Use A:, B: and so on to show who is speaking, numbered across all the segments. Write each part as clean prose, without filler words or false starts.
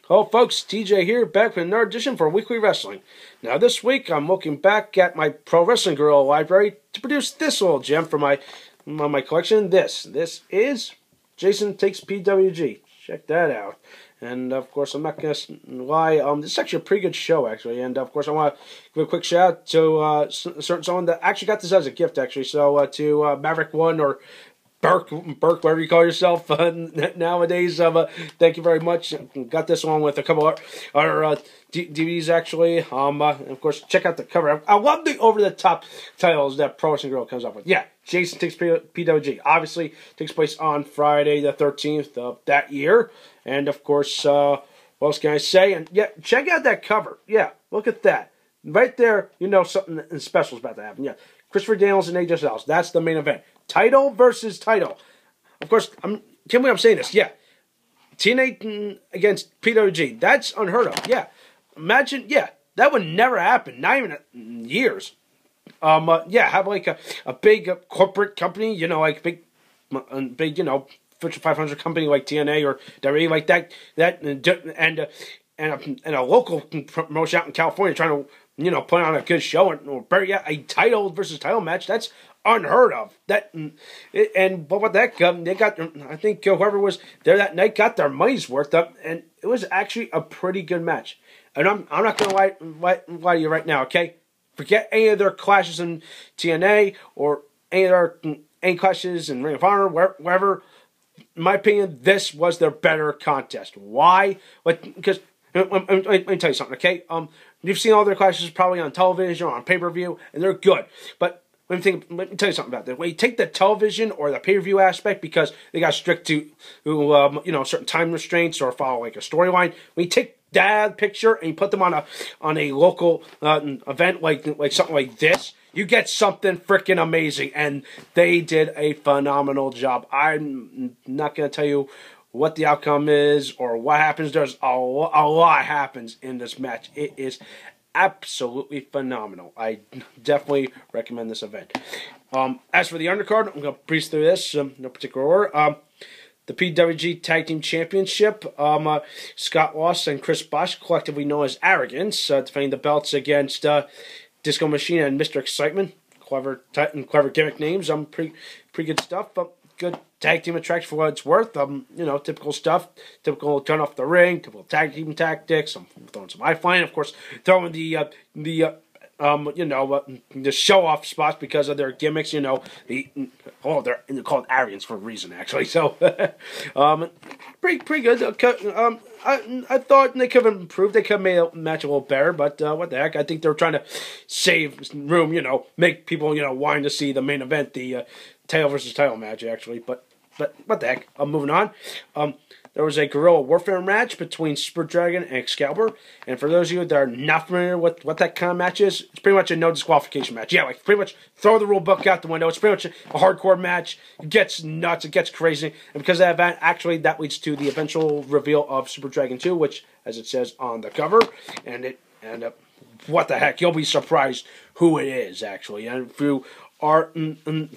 A: Hello folks, TJ here, back with another edition for Weekly Wrestling. Now this week, I'm looking back at my Pro Wrestling Guerrilla library to produce this little gem for my collection. This is Jason Takes PWG. Check that out. And of course, I'm not going to lie, this is actually a pretty good show, actually. And of course, I want to give a quick shout out to someone that actually got this as a gift, actually. So to Maverick One or Burke, whatever you call yourself nowadays. Thank you very much. Got this one with a couple of our DVDs, actually. Of course, check out the cover. I love the over-the-top titles that Pro Wrestling Guerrilla comes up with. Yeah, Jason Takes PWG. Obviously, takes place on Friday the 13th of that year. And, of course, what else can I say? And, yeah, check out that cover. Yeah, look at that. Right there, you know something special is about to happen. Yeah, Christopher Daniels and AJ Styles. That's the main event. Title versus title. Of course, can't believe I'm saying this. Yeah. TNA against PWG. That's unheard of. Yeah. Imagine, yeah, that would never happen. Not even in years. Yeah, have like a big corporate company, you know, like big, you know, Fortune 500 company like TNA or WWE like that and a local promotion out in California trying to, you know, put on a good show or yeah, a title versus title match. That's unheard of. And what about that? They got, I think whoever was there that night got their money's worth up, and it was actually a pretty good match. And I'm not gonna lie to you right now, okay? Forget any of their clashes in TNA or any clashes in Ring of Honor, wherever. In my opinion, this was their better contest. Why? Because let me tell you something, okay? You've seen all their clashes probably on television or on pay-per-view, and they're good. But let me tell you something about that. When you take the television or the pay-per-view aspect, because they got strict to, you know, certain time restraints or follow like a storyline. When you take that picture and you put them on a local event like something like this, you get something freaking amazing. And they did a phenomenal job. I'm not going to tell you what the outcome is or what happens. There's a lot happens in this match. It is absolutely phenomenal. I definitely recommend this event. As for the undercard, I'm going to breeze through this, no particular order. The PWG Tag Team Championship, Scott Lost and Chris Bosh, collectively known as Arrogance, defending the belts against Disco Machine and Mr. Excitement. Clever gimmick names. Pretty good stuff. Good tag team attraction for what it's worth. You know, typical stuff. Typical turn off the ring. Typical tag team tactics. I'm throwing some high flying. Of course, throwing the you know, the show off spots because of their gimmicks. You know, they're called Arrogance for a reason, actually. So, pretty good. I thought they could have improved. They could have made a match a little better, but what the heck? I think they were trying to save room. You know, make people, you know, wanting to see the main event, the title versus title match, actually. But what the heck? I'm moving on. There was a guerrilla warfare match between Super Dragon and Excalibur. And for those of you that are not familiar with what that kind of match is, it's pretty much a no disqualification match. Yeah, like pretty much throw the rule book out the window. It's pretty much a hardcore match. It gets nuts. It gets crazy. And because of that event, actually, that leads to the eventual reveal of Super Dragon 2, which, as it says on the cover, and what the heck? You'll be surprised who it is, actually. And if you are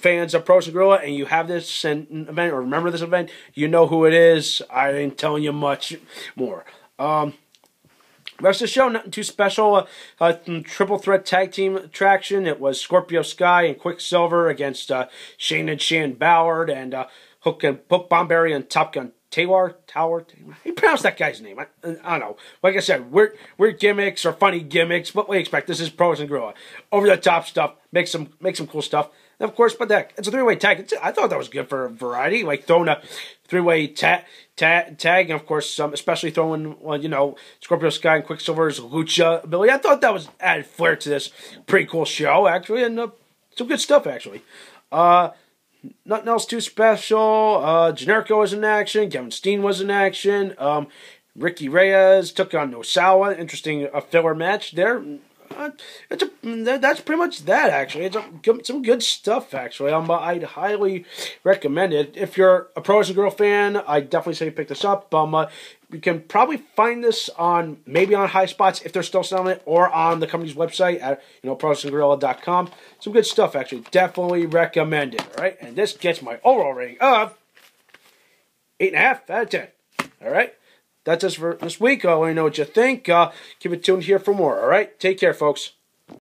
A: fans of Pro Wrestling Guerrilla and you have this event or remember this event, you know who it is. I ain't telling you much more. Rest of the show, nothing too special. Triple threat tag team attraction. It was Scorpio Sky and Quicksilver against Shane and Shan Ballard and Hook Bomberry and Top Gun Tower. How you pronounce that guy's name? I don't know. Like I said, weird gimmicks or funny gimmicks. What we expect. This is Pro Wrestling Guerrilla. Over the top stuff. Make some cool stuff. And of course, but that it's a three-way tag. I thought that was good for variety. Like throwing a three-way tag, and of course, especially throwing you know, Scorpio Sky and Quicksilver's lucha ability. I thought that was added flair to this pretty cool show, actually, and some good stuff, actually. Nothing else too special. Generico was in action. Kevin Steen was in action. Ricky Reyes took on Nosawa. Interesting filler match there. That's pretty much that, actually. It's some good stuff, actually. I'd highly recommend it. If you're a Pro Wrestling Guerrilla fan, I definitely say pick this up. You can probably find this maybe on High Spots if they're still selling it, or on the company's website at ProWrestlingGuerrilla.com. Some good stuff, actually. Definitely recommend it. All right, and this gets my overall rating of 8.5 out of 10. All right. that's it for this week. Let me know what you think. Keep it tuned here for more. All right, take care, folks.